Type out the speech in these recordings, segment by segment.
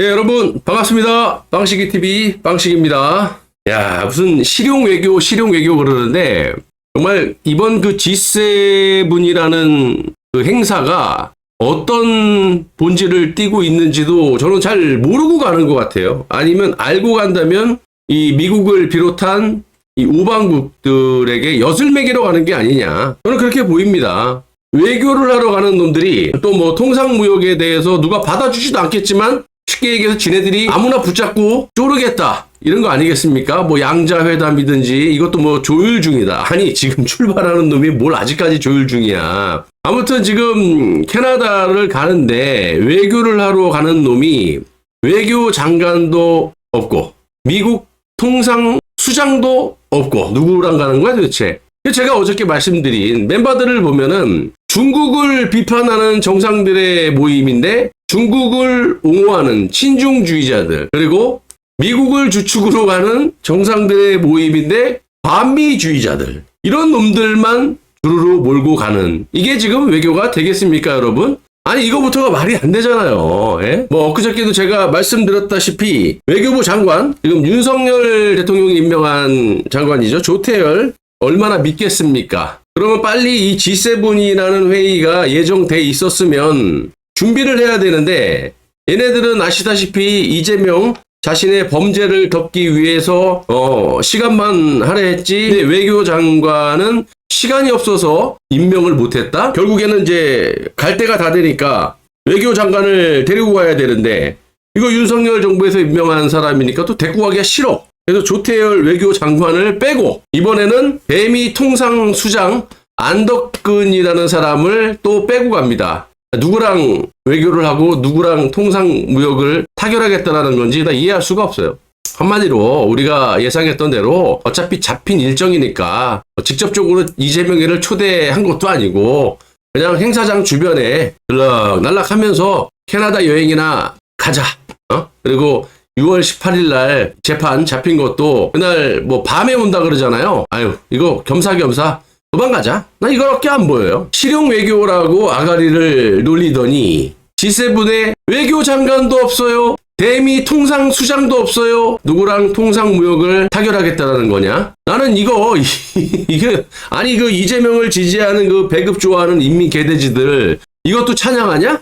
예, 여러분 반갑습니다. 빵식이TV 빵식입니다. 야, 무슨 실용 외교 그러는데 정말 이번 그 G7이라는 그 행사가 어떤 본질을 띠고 있는지도 저는 잘 모르고 가는 것 같아요. 아니면 알고 간다면 이 미국을 비롯한 이 우방국들에게 엿을 매기러 가는 게 아니냐. 저는 그렇게 보입니다. 외교를 하러 가는 놈들이 또 뭐 통상무역에 대해서 누가 받아주지도 않겠지만 쉽게 얘기해서 지네들이 아무나 붙잡고 쪼르겠다 이런 거 아니겠습니까? 뭐 양자회담이든지 이것도 뭐 조율 중이다. 아니 지금 출발하는 놈이 뭘 아직까지 조율 중이야. 아무튼 지금 캐나다를 가는데 외교를 하러 가는 놈이 외교 장관도 없고 미국 통상 수장도 없고 누구랑 가는 거야 도대체? 제가 어저께 말씀드린 멤버들을 보면은 중국을 비판하는 정상들의 모임인데 중국을 옹호하는 친중주의자들 그리고 미국을 주축으로 가는 정상들의 모임인데 반미주의자들 이런 놈들만 주르르 몰고 가는 이게 지금 외교가 되겠습니까 여러분? 아니 이거부터가 말이 안 되잖아요. 예? 뭐 엊그저께도 제가 말씀드렸다시피 외교부 장관 지금 윤석열 대통령이 임명한 장관이죠. 조태열 얼마나 믿겠습니까? 그러면 빨리 이 G7이라는 회의가 예정돼 있었으면 준비를 해야 되는데 얘네들은 아시다시피 이재명 자신의 범죄를 덮기 위해서 시간만 하려 했지 근데 외교장관은 시간이 없어서 임명을 못했다? 결국에는 이제 갈 때가 다 되니까 외교장관을 데리고 가야 되는데 이거 윤석열 정부에서 임명한 사람이니까 또 데리고 가기가 싫어. 그래서 조태열 외교장관을 빼고 이번에는 대미 통상수장 안덕근이라는 사람을 또 빼고 갑니다. 누구랑 외교를 하고 누구랑 통상무역을 타결하겠다라는 건지 나 이해할 수가 없어요. 한마디로 우리가 예상했던 대로 어차피 잡힌 일정이니까 직접적으로 이재명이를 초대한 것도 아니고 그냥 행사장 주변에 들락날락하면서 캐나다 여행이나 가자. 그리고 6월 18일 날 재판 잡힌 것도 그날 뭐 밤에 온다 그러잖아요. 아유 이거 겸사겸사 도망가자. 나 이거밖에 안 보여요. 실용 외교라고 아가리를 놀리더니 G7에 외교장관도 없어요. 대미 통상수장도 없어요. 누구랑 통상무역을 타결하겠다라는 거냐? 나는 이거 이게 아니 그 이재명을 지지하는 그 배급 좋아하는 인민 개돼지들 이것도 찬양하냐?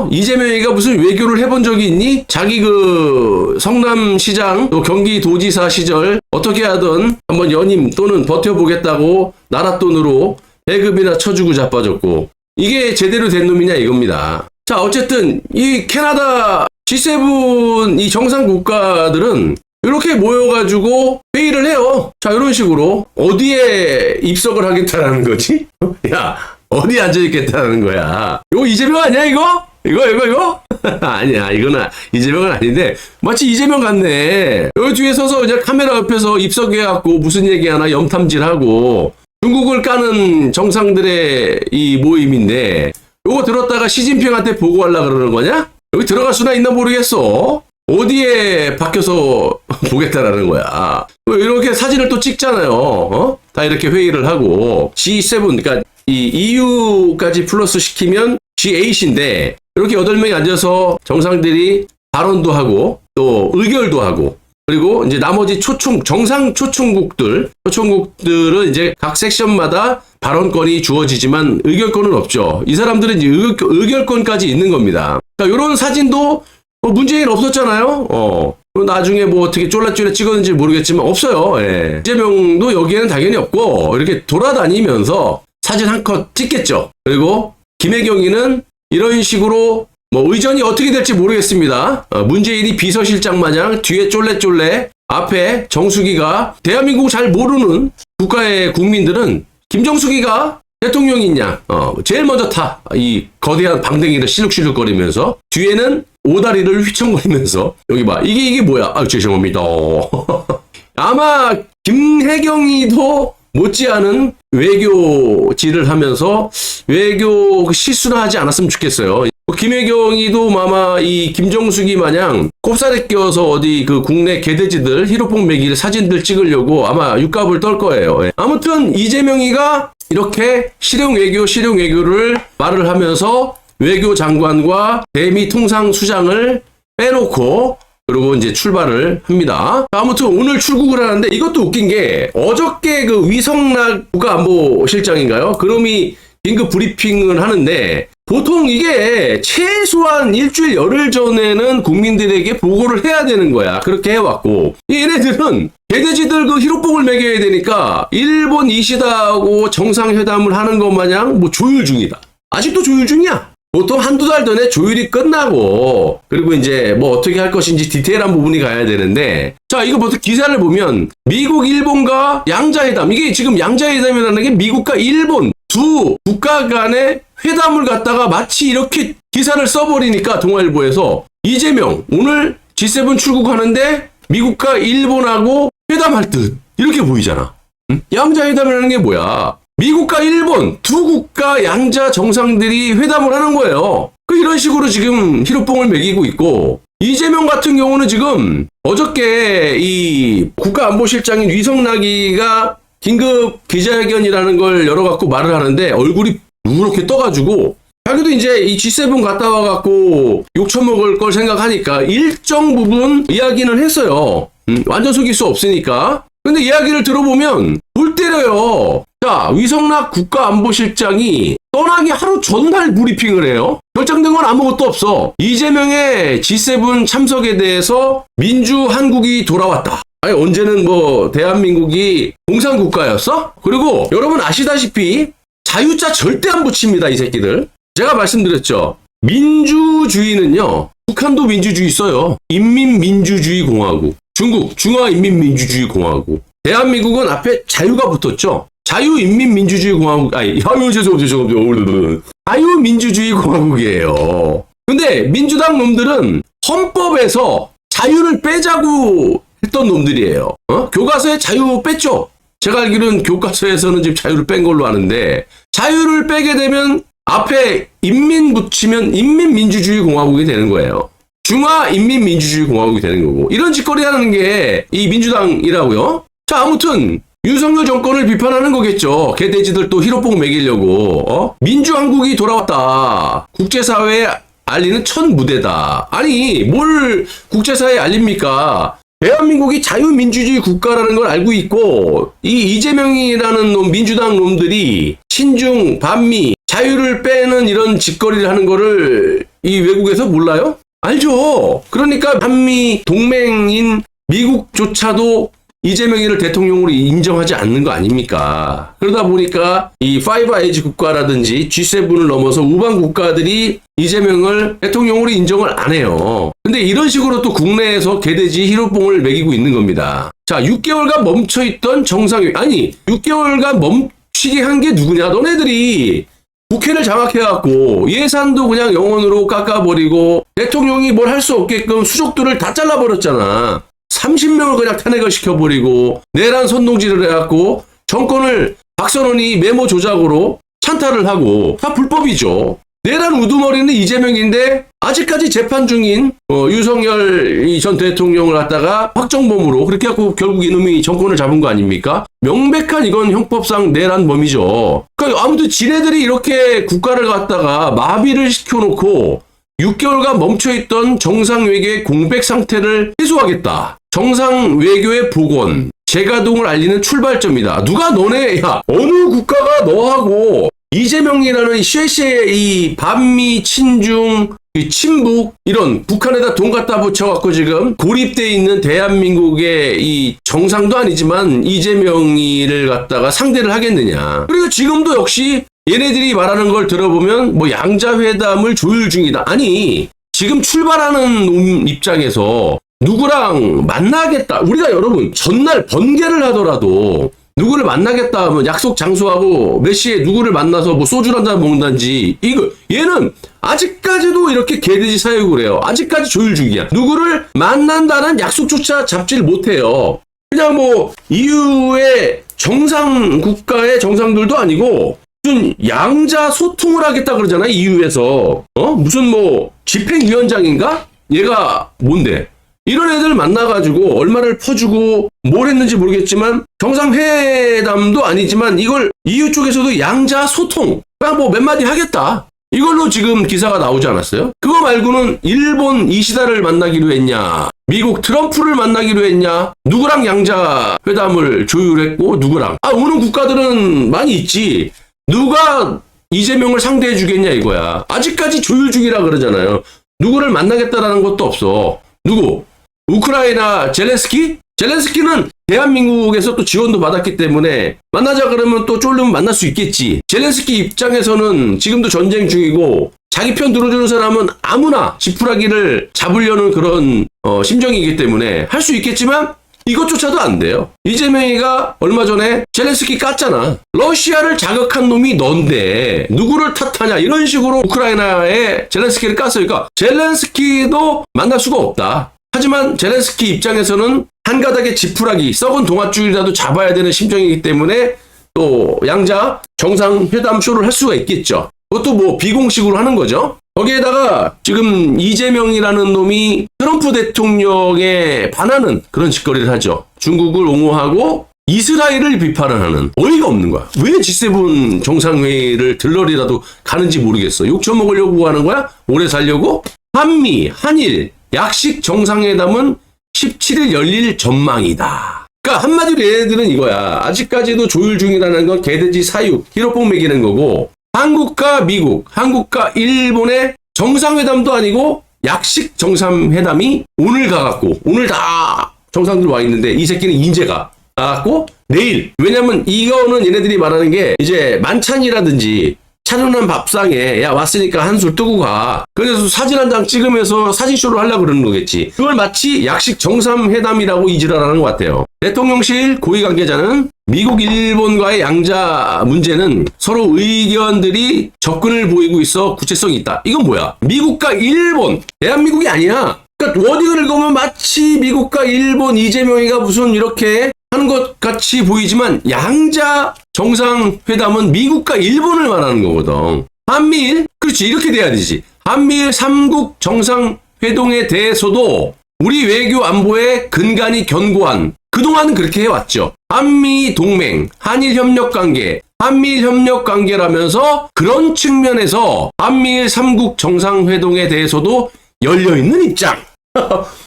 이재명이가 무슨 외교를 해본 적이 있니? 자기 그 성남시장 또 경기도지사 시절 어떻게 하든 한번 연임 또는 버텨보겠다고 나라 돈으로 배급이나 쳐주고 자빠졌고 이게 제대로 된 놈이냐 이겁니다. 자 어쨌든 이 캐나다 G7 이 정상 국가들은 이렇게 모여가지고 회의를 해요. 자 이런 식으로 어디에 입석을 하겠다라는 거지? 야 어디 앉아있겠다는 거야. 이거 이재명 아니야 이거? 이거? 아니야 이거는 이재명은 아닌데 마치 이재명 같네. 여기 뒤에 서서 이제 카메라 옆에서 입석해갖고 무슨 얘기하나 염탐질하고 중국을 까는 정상들의 이 모임인데 요거 들었다가 시진핑한테 보고하려고 그러는 거냐? 여기 들어갈 수나 있나 모르겠어. 어디에 박혀서 보겠다라는 거야. 이렇게 사진을 또 찍잖아요. 다 이렇게 회의를 하고 G7 그러니까 이 EU까지 플러스 시키면 G8인데 이렇게 8명이 앉아서 정상들이 발언도 하고 또 의결도 하고 그리고 이제 나머지 정상 초청국들은 이제 각 섹션마다 발언권이 주어지지만 의결권은 없죠. 이 사람들은 이제 의결권까지 있는 겁니다. 그러니까 이런 사진도 문재인 없었잖아요. 나중에 뭐 어떻게 쫄라쫄라 찍었는지 모르겠지만 없어요. 예. 이재명도 여기에는 당연히 없고 이렇게 돌아다니면서 사진 한 컷 찍겠죠. 그리고 김혜경이는 이런 식으로 뭐 의전이 어떻게 될지 모르겠습니다. 문재인이 비서실장 마냥 뒤에 쫄래쫄래 앞에 정수기가 대한민국 잘 모르는 국가의 국민들은 김정수기가 대통령이냐 제일 먼저 타 이 거대한 방댕이를 실룩실룩거리면서 뒤에는 오다리를 휘청거리면서 여기 봐 이게 뭐야 죄송합니다. 아마 김혜경이도 못지않은 외교질을 하면서 외교 실수나 하지 않았으면 좋겠어요. 김혜경이도 아마 이 김정숙이 마냥 꼽살에 껴서 어디 그 국내 개돼지들 히로뽕 매길 사진들 찍으려고 아마 육갑을 떨 거예요. 아무튼 이재명이가 이렇게 실용 외교를 말을 하면서 외교장관과 대미 통상수장을 빼놓고 그리고 이제 출발을 합니다. 아무튼 오늘 출국을 하는데 이것도 웃긴 게 어저께 그 위성락 국가안보실장인가요? 그놈이 긴급 브리핑을 하는데 보통 이게 최소한 일주일 열흘 전에는 국민들에게 보고를 해야 되는 거야. 그렇게 해왔고 얘네들은 개돼지들 그 히로뽕을 먹여야 되니까 일본 이시다하고 정상회담을 하는 것 마냥 뭐 조율 중이다. 아직도 조율 중이야. 보통 한두 달 전에 조율이 끝나고 그리고 이제 뭐 어떻게 할 것인지 디테일한 부분이 가야 되는데 자 이거 보통 기사를 보면 미국 일본과 양자회담 이게 지금 양자회담이라는 게 미국과 일본 두 국가 간의 회담을 갖다가 마치 이렇게 기사를 써버리니까 동아일보에서 이재명 오늘 G7 출국하는데 미국과 일본하고 회담할 듯 이렇게 보이잖아. 응? 양자회담이라는 게 뭐야? 미국과 일본 두 국가 양자 정상들이 회담을 하는 거예요. 이런 식으로 지금 히로뽕을 먹이고 있고 이재명 같은 경우는 지금 어저께 이 국가안보실장인 위성락이가 긴급 기자회견이라는 걸 열어갖고 말을 하는데 얼굴이 누렇게 떠가지고 자기도 이제 이 G7 갔다 와갖고 욕처먹을 걸 생각하니까 일정 부분 이야기는 했어요. 완전 속일 수 없으니까. 근데 이야기를 들어보면 골 때려요. 자, 위성락 국가안보실장이 떠나기 하루 전날 브리핑을 해요. 결정된 건 아무것도 없어. 이재명의 G7 참석에 대해서 민주 한국이 돌아왔다. 아니 언제는 뭐 대한민국이 공산국가였어? 그리고 여러분 아시다시피 자유자 절대 안 붙입니다. 이 새끼들. 제가 말씀드렸죠. 민주주의는요. 북한도 민주주의 써요. 인민민주주의공화국. 중국 중화인민민주주의공화국. 대한민국은 앞에 자유가 붙었죠. 자유인민민주주의공화국. 아니 죄송합니다. 자유민주주의공화국이에요. 근데 민주당 놈들은 헌법에서 자유를 빼자고 했던 놈들이에요. 교과서에 자유 뺐죠. 제가 알기로는 교과서에서는 지금 자유를 뺀 걸로 아는데 자유를 빼게 되면 앞에 인민 붙이면 인민민주주의공화국이 되는 거예요. 중화인민민주주의공화국이 되는 거고 이런 짓거리 하는 게 이 민주당이라고요. 자 아무튼 윤석열 정권을 비판하는 거겠죠. 개돼지들 또 히로뽕 먹이려고 민주한국이 돌아왔다. 국제사회에 알리는 첫 무대다. 아니 뭘 국제사회에 알립니까? 대한민국이 자유민주주의 국가라는 걸 알고 있고 이 이재명이라는 놈 민주당 놈들이 친중 반미 자유를 빼는 이런 짓거리를 하는 거를 이 외국에서 몰라요? 알죠. 그러니까 한미 동맹인 미국조차도 이재명이를 대통령으로 인정하지 않는 거 아닙니까? 그러다 보니까 이 파이브 아이즈 국가라든지 G7을 넘어서 우방 국가들이 이재명을 대통령으로 인정을 안 해요. 근데 이런 식으로 또 국내에서 개돼지 히로뽕을 먹이고 있는 겁니다. 자, 6개월간 멈춰있던 정상회의. 아니, 6개월간 멈추게 한 게 누구냐? 너네들이 국회를 장악해갖고 예산도 그냥 영원으로 깎아버리고 대통령이 뭘 할 수 없게끔 수족들을 다 잘라버렸잖아. 30명을 그냥 탄핵을 시켜버리고 내란 선동질을 해갖고 정권을 박선원이 메모 조작으로 찬탈을 하고 다 불법이죠. 내란 우두머리는 이재명인데 아직까지 재판 중인 윤석열 전 대통령을 갖다가 확정범으로 그렇게 해갖고 결국 이놈이 정권을 잡은 거 아닙니까? 명백한 이건 형법상 내란범이죠. 그러니까 아무튼 지네들이 이렇게 국가를 갖다가 마비를 시켜놓고 6개월간 멈춰있던 정상외교의 공백 상태를 해소하겠다. 정상외교의 복원, 재가동을 알리는 출발점이다. 누가 너네, 야, 어느 국가가 너하고 이재명이라는 쉐쉐의 이 반미, 친중, 친북, 이런 북한에다 돈 갖다 붙여갖고 지금 고립돼 있는 대한민국의 이 정상도 아니지만 이재명이를 갖다가 상대를 하겠느냐. 그리고 지금도 역시 얘네들이 말하는 걸 들어보면 뭐 양자회담을 조율 중이다. 아니 지금 출발하는 입장에서 누구랑 만나겠다. 우리가 여러분 전날 번개를 하더라도 누구를 만나겠다 하면 약속 장소하고 몇 시에 누구를 만나서 뭐 소주 한잔 먹는다든지 이거 얘는 아직까지도 이렇게 개돼지 사육을 해요. 아직까지 조율 중이야. 누구를 만난다는 약속조차 잡지를 못해요. 그냥 뭐 EU의 정상 국가의 정상들도 아니고 무슨 양자 소통을 하겠다 그러잖아. EU에서 무슨 뭐 집행위원장인가? 얘가 뭔데? 이런 애들 만나가지고 얼마를 퍼주고 뭘 했는지 모르겠지만 정상회담도 아니지만 이걸 EU 쪽에서도 양자 소통 그냥 뭐 몇 마디 하겠다. 이걸로 지금 기사가 나오지 않았어요? 그거 말고는 일본 이시다를 만나기로 했냐, 미국 트럼프를 만나기로 했냐, 누구랑 양자 회담을 조율했고 누구랑, 오는 국가들은 많이 있지, 누가 이재명을 상대해 주겠냐 이거야. 아직까지 조율 중이라 그러잖아요. 누구를 만나겠다라는 것도 없어. 누구? 우크라이나 젤렌스키? 젤렌스키는 대한민국에서 또 지원도 받았기 때문에 만나자 그러면 또 쫄르면 만날 수 있겠지. 젤렌스키 입장에서는 지금도 전쟁 중이고 자기 편 들어주는 사람은 아무나 지푸라기를 잡으려는 그런 심정이기 때문에 할 수 있겠지만 이것조차도 안 돼요. 이재명이가 얼마 전에 젤렌스키 깠잖아. 러시아를 자극한 놈이 넌데 누구를 탓하냐 이런 식으로 우크라이나에 젤렌스키를 깠어요. 그러니까 젤렌스키도 만날 수가 없다. 하지만 젤렌스키 입장에서는 한 가닥의 지푸라기, 썩은 동아줄이라도 잡아야 되는 심정이기 때문에 또 양자 정상회담 쇼를 할 수가 있겠죠. 그것도 뭐 비공식으로 하는 거죠. 거기에다가 지금 이재명이라는 놈이 트럼프 대통령에 반하는 그런 짓거리를 하죠. 중국을 옹호하고 이스라엘을 비판을 하는, 어이가 없는 거야. 왜 G7 정상회의를 들러리라도 가는지 모르겠어. 욕 처먹으려고 하는 거야? 오래 살려고? 한미, 한일, 약식 정상회담은 17일 열릴 전망이다. 그러니까 한마디로 얘네들은 이거야. 아직까지도 조율 중이라는 건 개돼지 사육, 히로뽕 먹이는 거고, 한국과 미국, 한국과 일본의 정상회담도 아니고 약식 정상회담이 오늘 가갖고, 오늘 다 정상들 와 있는데 이 새끼는 인제가 가갖고 내일, 왜냐면 이거는 얘네들이 말하는 게 이제 만찬이라든지 차려놓은 밥상에 야 왔으니까 한술 뜨고 가. 그래서 사진 한 장 찍으면서 사진쇼를 하려고 그러는 거겠지. 그걸 마치 약식 정상회담이라고 이지랄하는 것 같아요. 대통령실 고위 관계자는 미국, 일본과의 양자 문제는 서로 의견들이 접근을 보이고 있어 구체성이 있다. 이건 뭐야? 미국과 일본, 대한민국이 아니야. 그러니까 워딩을 읽으면 마치 미국과 일본 이재명이가 무슨 이렇게 하는 것 같이 보이지만 양자 정상회담은 미국과 일본을 말하는 거거든. 한미일? 그렇지, 이렇게 돼야 되지. 한미일 3국 정상회동에 대해서도 우리 외교 안보의 근간이 견고한, 그동안은 그렇게 해왔죠. 한미 동맹, 한일 협력 관계, 한미일 협력 관계라면서 그런 측면에서 한미일 3국 정상회동에 대해서도 열려있는 입장.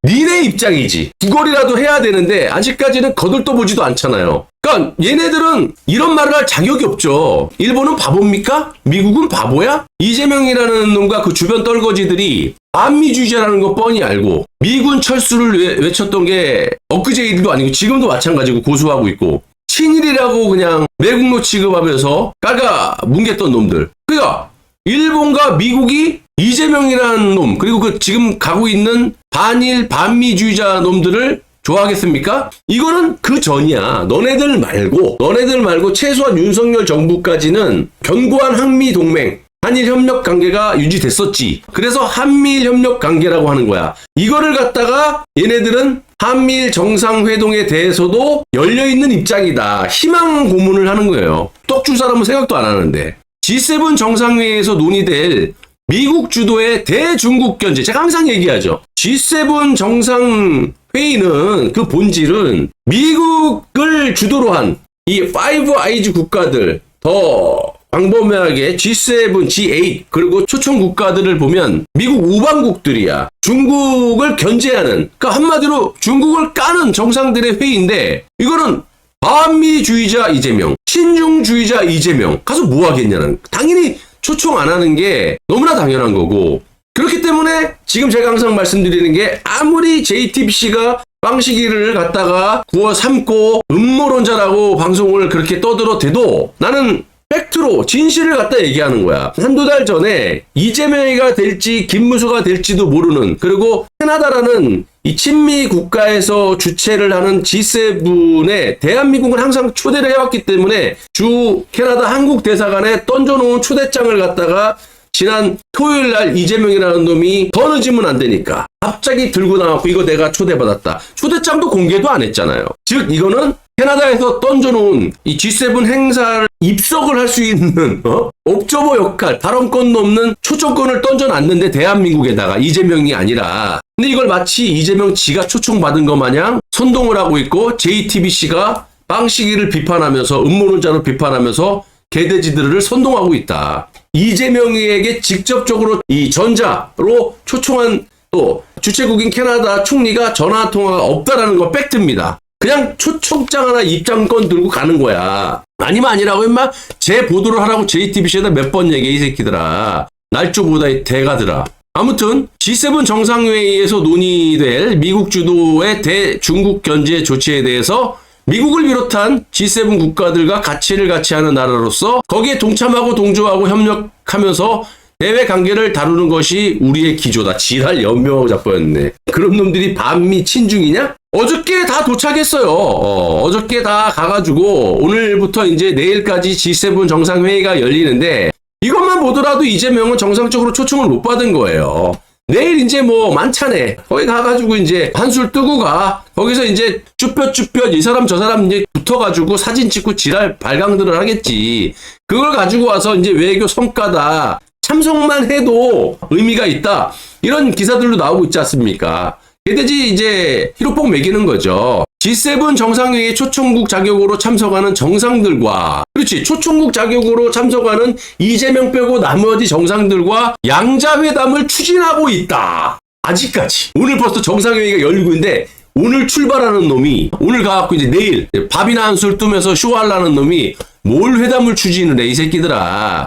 니네 입장이지. 구걸이라도 해야 되는데 아직까지는 거들떠보지도 않잖아요. 그러니까 얘네들은 이런 말을 할 자격이 없죠. 일본은 바보입니까? 미국은 바보야? 이재명이라는 놈과 그 주변 떨거지들이 반미주의자라는 거 뻔히 알고 미군 철수를 외쳤던 게 엊그제 일도 아니고 지금도 마찬가지고 고수하고 있고, 친일이라고 그냥 매국노 취급하면서 깔가 뭉갰던 놈들. 그러니까 일본과 미국이 이재명이라는 놈, 그리고 그 지금 가고 있는 반일 반미주의자 놈들을 좋아하겠습니까? 이거는 그 전이야. 너네들 말고 최소한 윤석열 정부까지는 견고한 한미 동맹, 한일 협력 관계가 유지됐었지. 그래서 한미일 협력 관계라고 하는 거야. 이거를 갖다가 얘네들은 한미일 정상회동에 대해서도 열려있는 입장이다. 희망 고문을 하는 거예요. 떡 줄 사람은 생각도 안 하는데. G7 정상회의에서 논의될 미국 주도의 대중국 견제. 제가 항상 얘기하죠. G7 정상회의는 그 본질은 미국을 주도로 한 이 5아이즈 국가들, 더 광범위하게 G7, G8 그리고 초청 국가들을 보면 미국 우방국들이야. 중국을 견제하는, 그러니까 한마디로 중국을 까는 정상들의 회의인데, 이거는 반미주의자 이재명, 친중주의자 이재명 가서 뭐 하겠냐는, 당연히 초청 안 하는 게 너무나 당연한 거고. 그렇기 때문에 지금 제가 항상 말씀드리는 게, 아무리 JTBC가 빵시기를 갖다가 구워 삼고 음모론자라고 방송을 그렇게 떠들어대도 나는 팩트로 진실을 갖다 얘기하는 거야. 한두 달 전에 이재명이가 될지 김무수가 될지도 모르는, 그리고 캐나다라는 이 친미 국가에서 주최를 하는 G7에 대한민국은 항상 초대를 해왔기 때문에 주 캐나다 한국 대사관에 던져놓은 초대장을 갖다가 지난 토요일 날 이재명이라는 놈이 더 늦으면 안 되니까 갑자기 들고 나왔고, 이거 내가 초대받았다. 초대장도 공개도 안 했잖아요. 즉 이거는 캐나다에서 던져놓은 이 G7 행사를 입석을 할 수 있는 옵저버 역할, 발언권도 없는 초청권을 던져놨는데 대한민국에다가 이재명이 아니라. 근데 이걸 마치 이재명 지가 초청받은 것 마냥 선동을 하고 있고, JTBC가 빵시기를 비판하면서 음모론자로 비판하면서 개돼지들을 선동하고 있다. 이재명에게 직접적으로 이 전자로 초청한 또 주최국인 캐나다 총리가 전화 통화가 없다라는 거 팩트입니다. 그냥 초청장 하나 입장권 들고 가는 거야. 아니면 아니라고 임마 제 보도를 하라고 JTBC에다 몇 번 얘기해 이 새끼들아. 날조보다 대가들아. 아무튼 G7 정상회의에서 논의될 미국 주도의 대중국 견제 조치에 대해서 미국을 비롯한 G7 국가들과 가치를 같이 하는 나라로서 거기에 동참하고 동조하고 협력하면서 대외 관계를 다루는 것이 우리의 기조다. 지랄 연명하고 자빠졌네. 그런 놈들이 반미 친중이냐? 어저께 다 도착했어요. 어저께 다 가가지고 오늘부터 이제 내일까지 G7 정상회의가 열리는데 이것만 보더라도 이재명은 정상적으로 초청을 못 받은 거예요. 내일 이제 뭐 만찬에 거기 가가지고 이제 한술 뜨고 가. 거기서 이제 쭈뼛쭈뼛 이 사람 저 사람 이제 붙어가지고 사진 찍고 지랄 발광들을 하겠지. 그걸 가지고 와서 이제 외교 성과다. 참석만 해도 의미가 있다. 이런 기사들도 나오고 있지 않습니까? 개돼지 이제 히로뽕 매기는 거죠. G7 정상회의 초청국 자격으로 참석하는 정상들과 그렇지 초청국 자격으로 참석하는 이재명 빼고 나머지 정상들과 양자회담을 추진하고 있다. 아직까지. 오늘 벌써 정상회의가 열리고 있는데 오늘 출발하는 놈이 오늘 가갖고 이제 내일 밥이나 한술 뜨면서 쇼하려는 놈이 뭘 회담을 추진을 해 이 새끼들아.